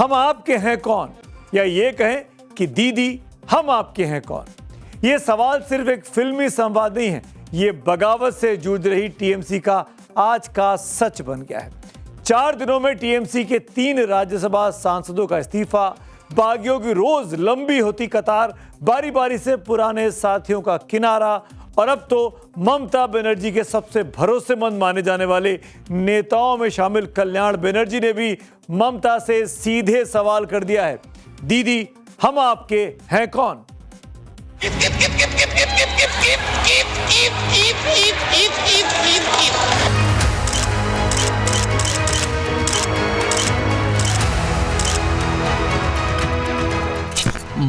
हम आपके हैं कौन, या ये कहें कि दीदी हम आपके हैं कौन। ये सवाल सिर्फ एक फिल्मी संवाद नहीं है, ये बगावत से जूझ रही टीएमसी का आज का सच बन गया है। 4 दिनों में टीएमसी के 3 राज्यसभा सांसदों का इस्तीफा, बागियों की रोज लंबी होती कतार, बारी बारी से पुराने साथियों का किनारा, और अब तो ममता बनर्जी के सबसे भरोसेमंद माने जाने वाले नेताओं में शामिल कल्याण बनर्जी ने भी ममता से सीधे सवाल कर दिया है, दीदी हम आपके हैं कौन।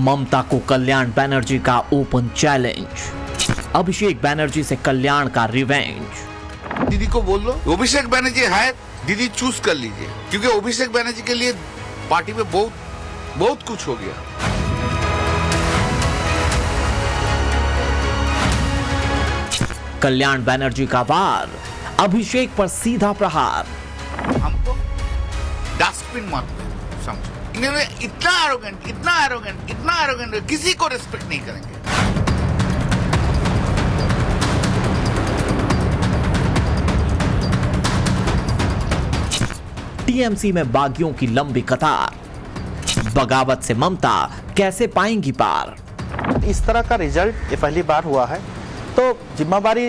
ममता को कल्याण बनर्जी का ओपन चैलेंज, अभिषेक बनर्जी से कल्याण का रिवेंज। दीदी को बोल लो अभिषेक बनर्जी है, दीदी चूज कर लीजिए, क्योंकि अभिषेक बनर्जी के लिए पार्टी में बहुत कुछ हो गया। कल्याण बनर्जी का वार, अभिषेक पर सीधा प्रहार। हमको डस्टबिन मत समझो, इन्होंने इतना एरोगेंट, किसी को रिस्पेक्ट नहीं करेंगे। टीएमसी में बागियों की लंबी कतार, बगावत से ममता कैसे पाएंगी पार। इस तरह का रिजल्ट ये पहली बार हुआ है, तो जिम्मेदारी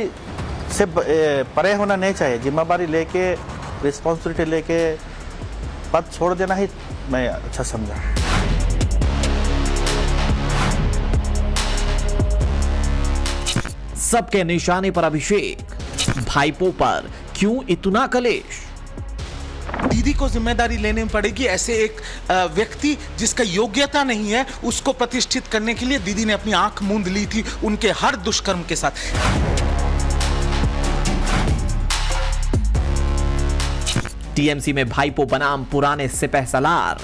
से परे होना नहीं चाहिए। जिम्मेदारी लेके, रिस्पॉन्सिबिलिटी लेके पद छोड़ देना ही मैं अच्छा समझा। सबके निशाने पर अभिषेक, भाईपो पर क्यों इतना कलेश। दीदी को जिम्मेदारी लेनी पड़ेगी। ऐसे एक व्यक्ति जिसका योग्यता नहीं है, उसको प्रतिष्ठित करने के लिए दीदी ने अपनी आंख मूंद ली थी उनके हर दुष्कर्म के साथ। टीएमसी में भाईपो बनाम पुराने सिपह सलार।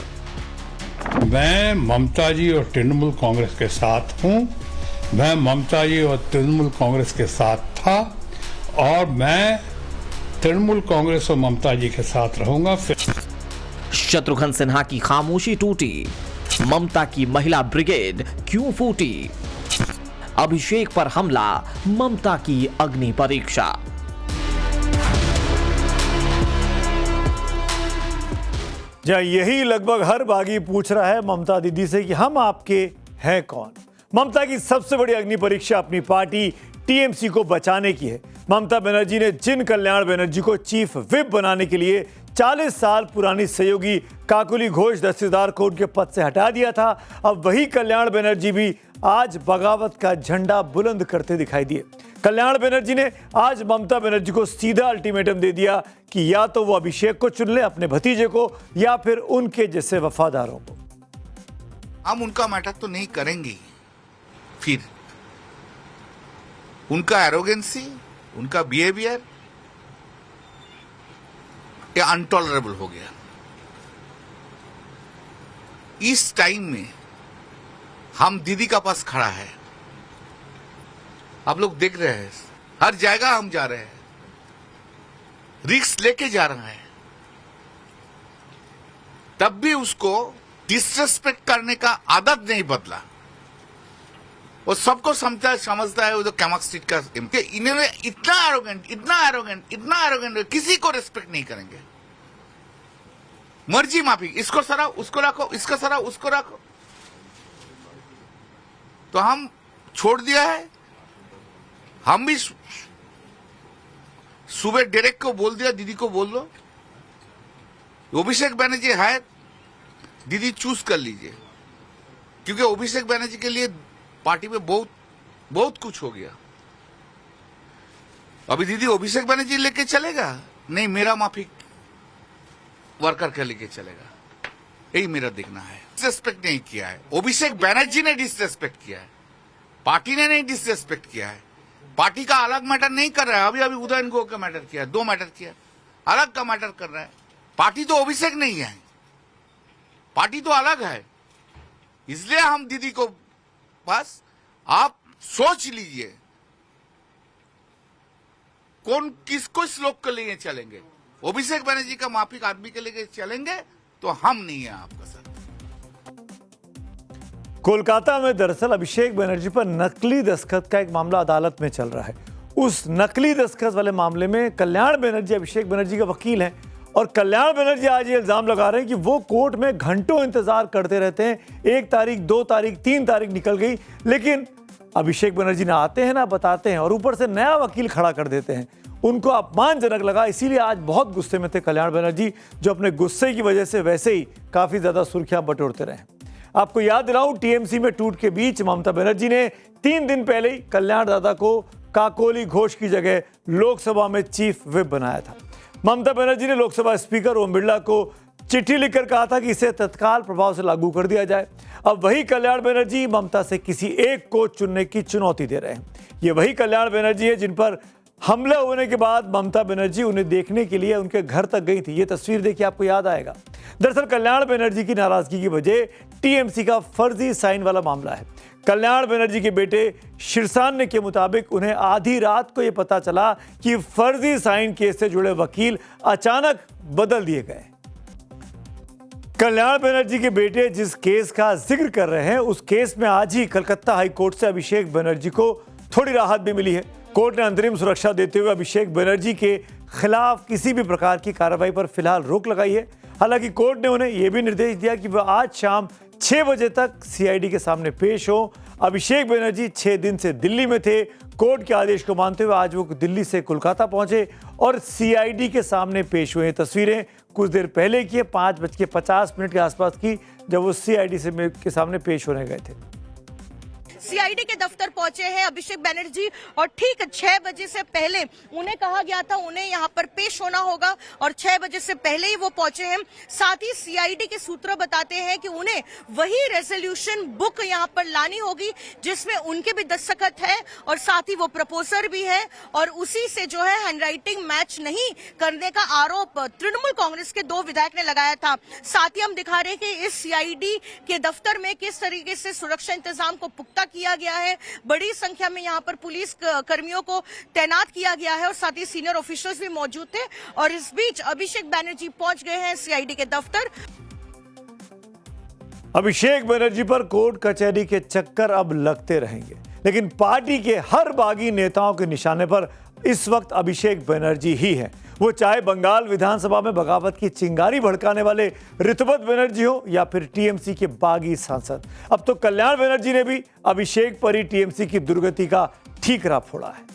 मैं ममता जी और तृणमूल कांग्रेस के साथ हूं। मैं ममता जी और तृणमूल कांग्रेस के साथ था, और मैं तृणमूल कांग्रेस और ममता जी के साथ रहूंगा। शत्रुघ्न सिन्हा की खामोशी टूटी, ममता की महिला ब्रिगेड क्यों फूटी। अभिषेक पर हमला, ममता की अग्नि परीक्षा। जहाँ यही लगभग हर बागी पूछ रहा है ममता दीदी से कि हम आपके हैं कौन। ममता की सबसे बड़ी अग्नि परीक्षा अपनी पार्टी टीएमसी को बचाने की है। ममता बनर्जी ने जिन कल्याण बनर्जी को चीफ विप बनाने के लिए 40 साल पुरानी सहयोगी काकुली घोष दस्तेदार को उनके पद से हटा दिया था, अब वही कल्याण बनर्जी भी आज बगावत का झंडा बुलंद करते दिखाई दिए। कल्याण बनर्जी ने आज ममता बनर्जी को सीधा अल्टीमेटम दे दिया कि या तो वो अभिषेक को चुन ले, अपने भतीजे को, या फिर उनके जैसे वफादारों को। हम उनका मैटर तो नहीं करेंगे। फिर उनका एरोगेंसी, उनका बिहेवियर ये अनटॉलरेबल हो गया। इस टाइम में हम दीदी का पास खड़ा है, आप लोग देख रहे हैं, हर जगह हम जा रहे हैं, रिस्क लेके जा रहे हैं, तब भी उसको डिसरेस्पेक्ट करने का आदत नहीं बदला। वो सबको समझता है वो जो कैमक स्ट्रीट का इन्होंने इतना एरोगेंट, किसी को रिस्पेक्ट नहीं करेंगे। मर्जी माफी, इसको सरा उसको रखो, इसको सरा उसको रखो। तो हम छोड़ दिया है। हम भी सुबह डायरेक्ट को बोल दिया, दीदी को बोल लो अभिषेक बनर्जी है, दीदी चूज कर लीजिए, क्योंकि अभिषेक बनर्जी के लिए पार्टी में बहुत कुछ हो गया। अभी दीदी अभिषेक बनर्जी लेके चलेगा नहीं, मेरा माफी वर्कर के लेके चलेगा, यही मेरा देखना है। डिसरेस्पेक्ट नहीं किया है, अभिषेक बनर्जी ने डिसरेस्पेक्ट किया है, पार्टी ने नहीं डिसरेस्पेक्ट किया है। पार्टी का अलग मैटर नहीं कर रहा है, अभी उदयन गो का मैटर किया, 2 मैटर किया, अलग का मैटर कर रहा है। पार्टी तो अभिषेक नहीं है, पार्टी तो अलग है। इसलिए हम दीदी को बस आप सोच लीजिए कौन किसको श्लोक के लिए चलेंगे। अभिषेक बनर्जी का माफिक आदमी के लिए चलेंगे तो हम नहीं है आपका साथ। कोलकाता में दरअसल अभिषेक बनर्जी पर नकली दस्तखत का एक मामला अदालत में चल रहा है। उस नकली दस्तखत वाले मामले में कल्याण बनर्जी अभिषेक बनर्जी का वकील हैं और कल्याण बनर्जी आज ये इल्जाम लगा रहे हैं कि वो कोर्ट में घंटों इंतजार करते रहते हैं। 1 तारीख, 2 तारीख, 3 तारीख निकल गई, लेकिन अभिषेक बनर्जी ना आते हैं ना बताते हैं और ऊपर से नया वकील खड़ा कर देते हैं। उनको अपमानजनक लगा, इसीलिए आज बहुत गुस्से में थे कल्याण बनर्जी, जो अपने गुस्से की वजह से वैसे ही काफी ज्यादा सुर्खियां बटोरते रहे। आपको याद दिलाऊं, टीएमसी में टूट के बीच ममता बनर्जी ने 3 दिन पहले ही कल्याण दादा को काकोली घोष की जगह लोकसभा में चीफ व्हिप बनाया था। ममता बनर्जी ने लोकसभा स्पीकर ओम बिरला को चिट्ठी लिखकर कहा था कि इसे तत्काल प्रभाव से लागू कर दिया जाए। अब वही कल्याण बनर्जी ममता से किसी एक को चुनने की चुनौती दे रहे हैं। ये वही कल्याण बनर्जी है जिन पर हमला होने के बाद ममता बनर्जी उन्हें देखने के लिए उनके घर तक गई थी। ये तस्वीर देखिए, आपको याद आएगा। दरअसल कल्याण बनर्जी की नाराजगी की वजह टीएमसी का फर्जी साइन वाला मामला है। कल्याण बनर्जी के बेटे शीर्षान्य के मुताबिक उन्हें आधी रात को यह पता चला कि फर्जी साइन केस से जुड़े वकील अचानक बदल दिए गए। कल्याण बनर्जी के बेटे जिस केस का जिक्र कर रहे हैं, उस केस में आज ही कलकत्ता हाई कोर्ट से अभिषेक बनर्जी को थोड़ी राहत भी मिली है। कोर्ट ने अंतरिम सुरक्षा देते हुए अभिषेक बनर्जी के खिलाफ किसी भी प्रकार की कार्रवाई पर फिलहाल रोक लगाई है। हालांकि कोर्ट ने उन्हें यह भी निर्देश दिया कि वह आज शाम 6 बजे तक सीआईडी के सामने पेश हो। अभिषेक बनर्जी 6 दिन से दिल्ली में थे। कोर्ट के आदेश को मानते हुए आज वो दिल्ली से कोलकाता पहुंचे और सीआईडी के सामने पेश हुए। तस्वीरें कुछ देर पहले की 5:50 के आसपास की, जब वो सीआईडी के सामने पेश होने गए थे। सीआईडी के दफ्तर पहुंचे हैं अभिषेक बनर्जी और ठीक 6 बजे से पहले उन्हें कहा गया था उन्हें यहां पर पेश होना होगा और 6 बजे से पहले ही वो पहुंचे हैं। साथ ही सीआईडी के सूत्र बताते हैं कि उन्हें वही रेजोल्यूशन बुक यहां पर लानी होगी जिसमें उनके भी दस्तखत है और साथ ही वो प्रपोजर भी है और उसी से जो है हैंडराइटिंग मैच नहीं करने का आरोप तृणमूल कांग्रेस के 2 विधायक ने लगाया था। साथ ही हम दिखा रहे हैं कि इस सीआईडी के दफ्तर में किस तरीके से सुरक्षा इंतजाम को पुख्ता किया गया है। बड़ी संख्या में यहां पर पुलिस कर्मियों को तैनात किया गया है और साथ ही सीनियर ऑफिसर्स भी मौजूद थे और इस बीच अभिषेक बनर्जी पहुंच गए हैं सीआईडी के दफ्तर। अभिषेक बनर्जी पर कोर्ट कचहरी के चक्कर अब लगते रहेंगे, लेकिन पार्टी के हर बागी नेताओं के निशाने पर इस वक्त अभिषेक बनर्जी ही है। वो चाहे बंगाल विधानसभा में बगावत की चिंगारी भड़काने वाले ऋतुपत बनर्जी हो या फिर टीएमसी के बागी सांसद। अब तो कल्याण बनर्जी ने भी अभिषेक पर ही टीएमसी की दुर्गति का ठीकरा फोड़ा है।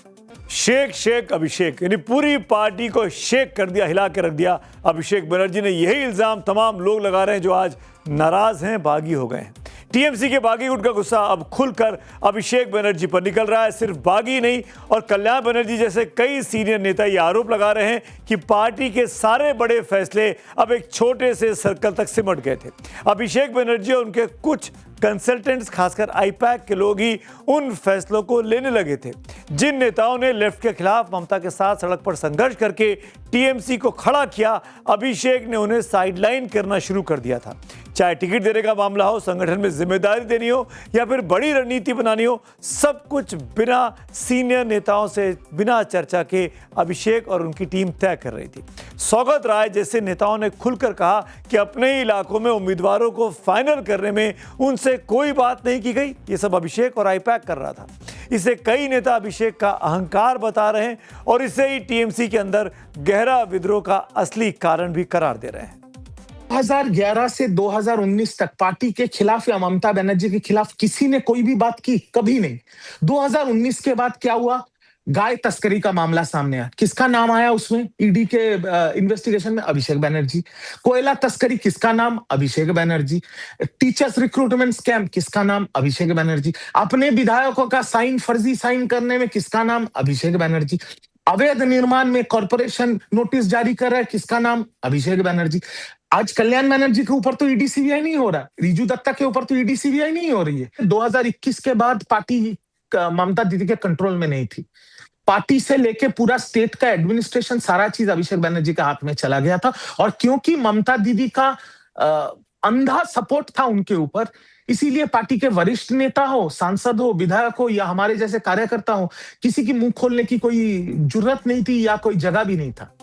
शेख अभिषेक, यानी पूरी पार्टी को शेक कर दिया, हिला के रख दिया अभिषेक बनर्जी ने। यही इल्जाम तमाम लोग लगा रहे हैं जो आज नाराज हैं, बागी हो गए हैं। टीएमसी के बागी गुट का गुस्सा अब खुलकर अभिषेक बनर्जी पर निकल रहा है। सिर्फ बागी नहीं और कल्याण बनर्जी जैसे कई सीनियर नेता ये आरोप लगा रहे हैं कि पार्टी के सारे बड़े फैसले अब एक छोटे से सर्कल तक सिमट गए थे। अभिषेक बनर्जी और उनके कुछ कंसल्टेंट्स, खासकर आईपैक के लोग ही उन फैसलों को लेने लगे थे। जिन नेताओं ने लेफ्ट के खिलाफ ममता के साथ सड़क पर संघर्ष करके टीएमसी को खड़ा किया, अभिषेक ने उन्हें साइडलाइन करना शुरू कर दिया था। चाहे टिकट देने का मामला हो, संगठन में जिम्मेदारी देनी हो या फिर बड़ी रणनीति बनानी हो, सब कुछ बिना सीनियर नेताओं से बिना चर्चा के अभिषेक और उनकी टीम तय कर रही थी। सौगत राय जैसे नेताओं ने खुलकर कहा कि अपने ही इलाकों में उम्मीदवारों को फाइनल करने में उनसे कोई बात नहीं की गई। ये सब अभिषेक और आईपैक कर रहा था। इसे कई नेता अभिषेक का अहंकार बता रहे हैं और इसे ही टीएमसी के अंदर गहरा विद्रोह का असली कारण भी करार दे रहे हैं। 2011 से 2019 तक पार्टी के खिलाफ या ममता बनर्जी के खिलाफ किसी ने कोई भी बात की? कभी नहीं। 2019 के बाद क्या हुआ? गाय तस्करी का मामला सामने आया। किसका नाम आया उसमें? ईडी के इन्वेस्टिगेशन में अभिषेक बनर्जी। कोयला तस्करी, किसका नाम? Abhishek Banerjee. Teachers recruitment scam, किसका नाम? अभिषेक बनर्जी। अपने विधायकों का साइन फर्जी साइन करने में किसका नाम? अभिषेक बनर्जी। अवैध निर्माण में कॉर्पोरेशन नोटिस जारी कर रहा है, किसका नाम? अभिषेक बनर्जी। आज कल्याण बनर्जी के ऊपर तो ईडी सीबीआई नहीं हो रहा, रिजू दत्ता के ऊपर तो ईडी सीबीआई नहीं हो रही है। 2021 के बाद पार्टी ममता दीदी के कंट्रोल में नहीं थी। पार्टी से लेके पूरा स्टेट का एडमिनिस्ट्रेशन, सारा चीज अभिषेक बनर्जी के हाथ में चला गया था। और क्योंकि ममता दीदी का अंधा सपोर्ट था उनके ऊपर, इसीलिए पार्टी के वरिष्ठ नेता हो, सांसद हो, विधायक हो या हमारे जैसे कार्यकर्ता हो, किसी की मुंह खोलने की कोई जुर्रत नहीं थी या कोई जगह भी नहीं था।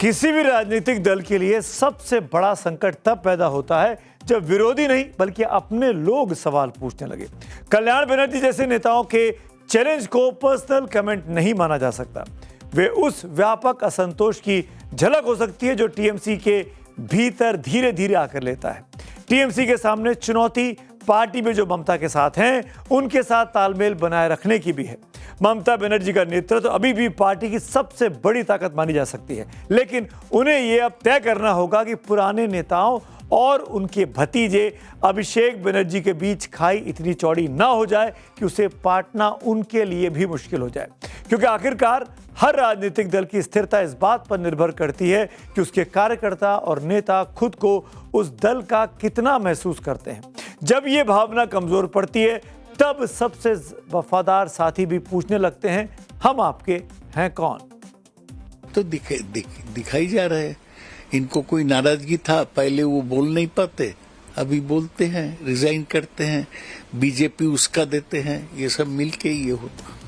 किसी भी राजनीतिक दल के लिए सबसे बड़ा संकट तब पैदा होता है जब विरोधी नहीं बल्कि अपने लोग सवाल पूछने लगे। कल्याण बनर्जी जैसे नेताओं के चैलेंज को पर्सनल कमेंट नहीं माना जा सकता। वे उस व्यापक असंतोष की झलक हो सकती है जो टीएमसी के भीतर धीरे धीरे आकर लेता है। टीएमसी के सामने चुनौती पार्टी में जो ममता के साथ हैं उनके साथ तालमेल बनाए रखने की भी है। ममता बनर्जी का नेतृत्व अभी भी पार्टी की सबसे बड़ी ताकत मानी जा सकती है, लेकिन उन्हें यह अब तय करना होगा कि पुराने नेताओं और उनके भतीजे अभिषेक बनर्जी के बीच खाई इतनी चौड़ी ना हो जाए कि उसे पाटना उनके लिए भी मुश्किल हो जाए, क्योंकि आखिरकार हर राजनीतिक दल की स्थिरता इस बात पर निर्भर करती है कि उसके कार्यकर्ता और नेता खुद को उस दल का कितना महसूस करते हैं। जब ये भावना कमजोर पड़ती है तब सबसे वफादार साथी भी पूछने लगते हैं, हम आपके हैं कौन? तो दिखाई जा रहा है। इनको कोई नाराजगी था, पहले वो बोल नहीं पाते, अभी बोलते हैं, रिजाइन करते हैं, बीजेपी उसका देते हैं, ये सब मिलके ये होता।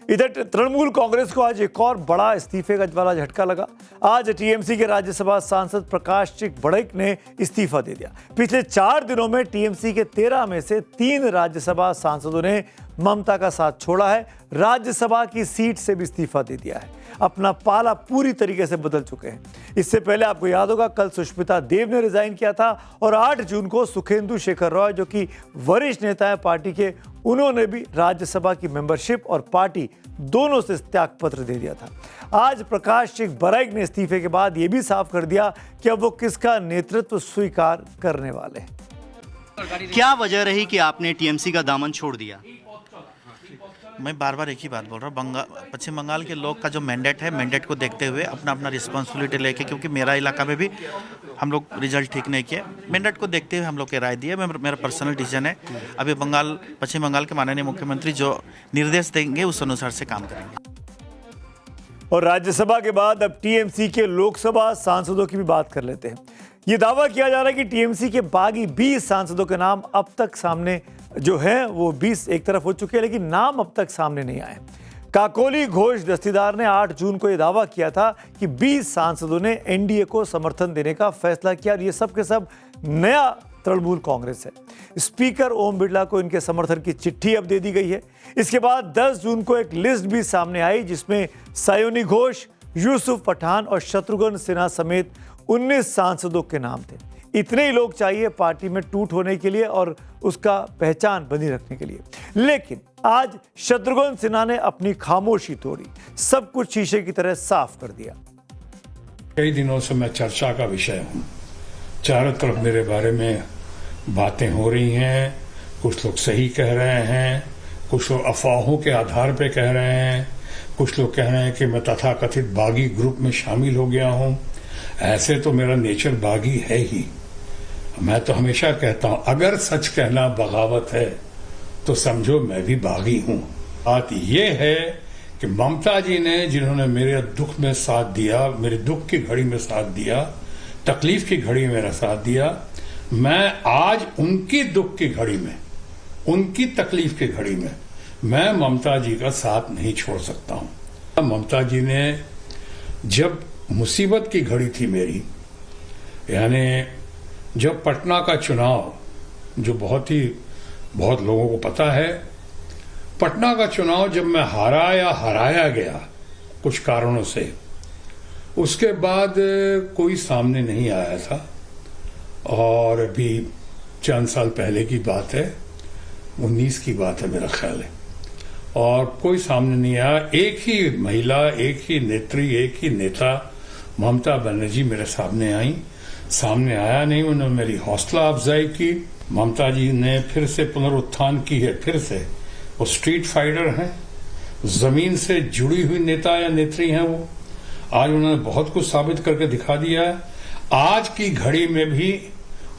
इधर तृणमूल कांग्रेस को आज एक और बड़ा इस्तीफे का वाला झटका लगा। आज टीएमसी के राज्यसभा सांसद प्रकाश चिक बड़ैक ने इस्तीफा दे दिया। पिछले 4 दिनों में टीएमसी के 13 में से 3 राज्यसभा सांसदों ने ममता का साथ छोड़ा है, राज्यसभा की सीट से भी इस्तीफा दे दिया है। अपना पाला पूरी तरीके से बदल चुके हैं। इससे पहले आपको याद होगा कल सुष्मिता देव ने रिजाइन किया था और 8 जून को सुखेंदु शेखर रॉय जो कि वरिष्ठ नेता है पार्टी के, उन्होंने भी राज्यसभा की मेंबरशिप और पार्टी दोनों से त्याग पत्र दे दिया था। आज प्रकाश चिक बड़ैक ने इस्तीफे के बाद यह भी साफ कर दिया कि अब वो किसका नेतृत्व स्वीकार करने वाले हैं। क्या वजह रही कि आपने टीएमसी का दामन छोड़ दिया? मैं बार बार एक ही बात बोल रहा हूँ, पश्चिम बंगाल के लोग का जो मैंडेट है, मैंडेट को देखते हुए अपना अपना रिस्पॉन्सिबिलिटी लेके, क्योंकि मेरा इलाका में भी हम लोग रिजल्ट ठीक नहीं किए, मैंडेट को देखते हुए हम लोग के राय दिए। मेरा पर्सनल डिसीजन है। अभी पश्चिम बंगाल के माननीय मुख्यमंत्री जो निर्देश देंगे उस अनुसार से काम करेंगे। और राज्यसभा के बाद अब टीएमसी के लोकसभा सांसदों की भी बात कर लेते हैं। ये दावा किया जा रहा है कि टीएमसी के बागी 20 सांसदों के नाम अब तक सामने जो है वो 20 एक तरफ हो चुके हैं, लेकिन नाम अब तक सामने नहीं आए। काकोली घोष दस्तीदार ने 8 जून को यह दावा किया था कि 20 सांसदों ने एनडीए को समर्थन देने का फैसला किया और ये सब के सब नया तृणमूल कांग्रेस है। स्पीकर ओम बिरला को इनके समर्थन की चिट्ठी अब दे दी गई है। इसके बाद 10 जून को एक लिस्ट भी सामने आई जिसमें सायोनी घोष, यूसुफ पठान और शत्रुघ्न सिन्हा समेत 19 सांसदों के नाम थे। इतने ही लोग चाहिए पार्टी में टूट होने के लिए और उसका पहचान बनी रखने के लिए। लेकिन आज शत्रुघ्न सिन्हा ने अपनी खामोशी तोड़ी, सब कुछ शीशे की तरह साफ कर दिया। कई दिनों से मैं चर्चा का विषय हूं। चारों तरफ मेरे बारे में बातें हो रही हैं। कुछ लोग सही कह रहे हैं, कुछ लोग अफवाहों के आधार पर कह रहे हैं, कुछ लोग कह रहे हैं कि मैं तथाकथित बागी ग्रुप में शामिल हो गया हूं। ऐसे तो मेरा नेचर बागी है ही। मैं तो हमेशा कहता हूं अगर सच कहना बगावत है तो समझो मैं भी बागी हूं। बात यह है कि ममता जी ने जिन्होंने मेरे दुख में साथ दिया, मेरे दुख की घड़ी में साथ दिया, तकलीफ की घड़ी में मेरा साथ दिया, मैं आज उनकी दुख की घड़ी में, उनकी तकलीफ की घड़ी में मैं ममता जी का साथ नहीं छोड़ सकता हूं। ममता जी ने जब मुसीबत की घड़ी थी मेरी, यानी जब पटना का चुनाव, जो बहुत लोगों को पता है, पटना का चुनाव जब मैं हारा या हराया गया कुछ कारणों से, उसके बाद कोई सामने नहीं आया था। और अभी चंद साल पहले की बात है, 19 की बात है मेरा ख्याल है, और कोई सामने नहीं आया। एक ही महिला, एक ही नेत्री, एक ही नेता ममता बनर्जी मेरे सामने आई। सामने आया नहीं, उन्होंने मेरी हौसला अफजाई की। ममता जी ने फिर से पुनरुत्थान की है। फिर से वो स्ट्रीट फाइटर हैं, जमीन से जुड़ी हुई नेता या नेत्री हैं। वो आज उन्होंने बहुत कुछ साबित करके दिखा दिया है। आज की घड़ी में भी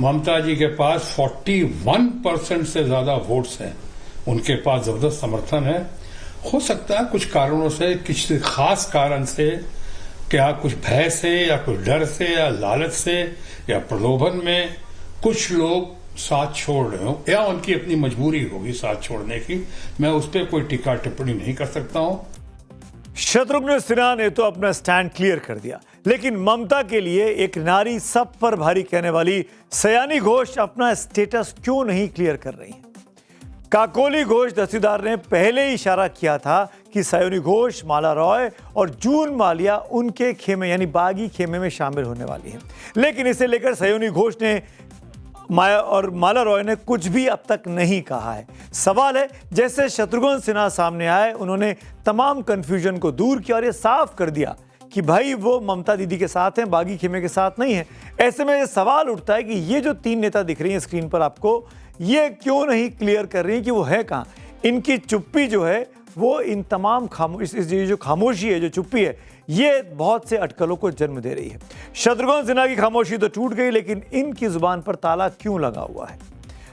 ममता जी के पास 41% से ज्यादा वोट्स हैं। उनके पास जबरदस्त समर्थन है। हो सकता है कुछ कारणों से, किसी खास कारण से, क्या कुछ भय से या कुछ डर से या लालच से या प्रलोभन में कुछ लोग साथ छोड़ रहे हो, या उनकी अपनी मजबूरी होगी साथ छोड़ने की। मैं उस पर कोई टीका टिप्पणी नहीं कर सकता हूं। शत्रुघ्न सिन्हा ने तो अपना स्टैंड क्लियर कर दिया, लेकिन ममता के लिए एक नारी सब पर भारी कहने वाली सयानी घोष अपना स्टेटस क्यों नहीं क्लियर कर रही हैं? काकोली घोष तहसीलदार ने पहले ही इशारा किया था कि सयानी घोष, माला रॉय और जून मालिया उनके खेमे यानी बागी खेमे में शामिल होने वाली हैं, लेकिन इसे लेकर सयानी घोष ने माला रॉय ने कुछ भी अब तक नहीं कहा है। सवाल है, जैसे शत्रुघ्न सिन्हा सामने आए, उन्होंने तमाम कंफ्यूजन को दूर किया और ये साफ कर दिया कि भाई वो ममता दीदी के साथ हैं, बागी खेमे के साथ नहीं है। ऐसे में ये सवाल उठता है कि ये जो 3 नेता दिख रही हैं स्क्रीन पर आपको, ये क्यों नहीं क्लियर कर रही हैं कि वो है कहाँ? इनकी चुप्पी जो है वो इन तमाम जो खामोशी है, जो चुप्पी है, ये बहुत से अटकलों को जन्म दे रही है। शत्रुघ्न सिन्हा की खामोशी तो टूट गई, लेकिन इनकी जुबान पर ताला क्यों लगा हुआ है?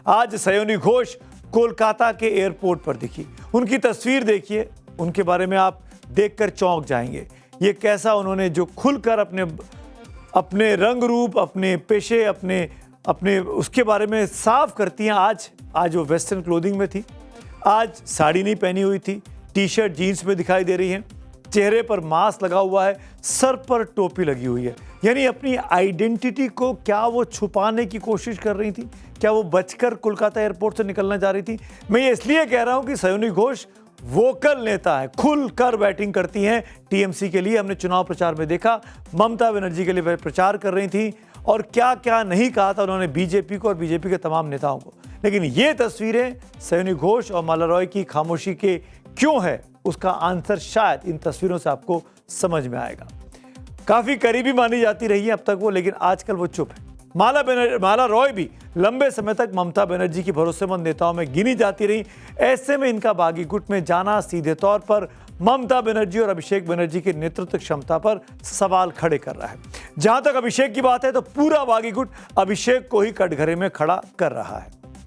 आज सयानी घोष कोलकाता के एयरपोर्ट पर दिखी, उनकी तस्वीर देखिए, उनके बारे में आप देखकर चौंक जाएंगे। ये कैसा उन्होंने जो खुलकर अपने रंग रूप, अपने पेशे, अपने उसके बारे में साफ करती हैं। आज वो वेस्टर्न क्लोथिंग में थी, आज साड़ी नहीं पहनी हुई थी, टी-शर्ट जीन्स में दिखाई दे रही हैं, चेहरे पर मास्क लगा हुआ है, सर पर टोपी लगी हुई है। यानी अपनी आइडेंटिटी को क्या वो छुपाने की कोशिश कर रही थी? क्या वो बचकर कोलकाता एयरपोर्ट से निकलना चाह रही थी? मैं ये इसलिए कह रहा हूं कि सयानी घोष वोकल नेता है, खुलकर बैटिंग करती हैं टीएमसी के लिए। हमने चुनाव प्रचार में देखा, ममता बनर्जी के लिए प्रचार कर रही थी और क्या क्या नहीं कहा था उन्होंने बीजेपी को और बीजेपी के तमाम नेताओं को। लेकिन ये तस्वीरें सयानी घोष और माला रॉय की खामोशी के क्यों है, उसका आंसर शायद इन तस्वीरों से आपको समझ में आएगा। काफी करीबी मानी जाती रही है अब तक वो, लेकिन आजकल वो चुप है। माला रॉय भी लंबे समय तक ममता बनर्जी की भरोसेमंद नेताओं में गिनी जाती रही। ऐसे में इनका बागी गुट में जाना सीधे तौर पर ममता बनर्जी और अभिषेक बनर्जी की नेतृत्व क्षमता पर सवाल खड़े कर रहा है। जहां तक अभिषेक की बात है तो पूरा बागी गुट अभिषेक को ही कटघरे में खड़ा कर रहा है।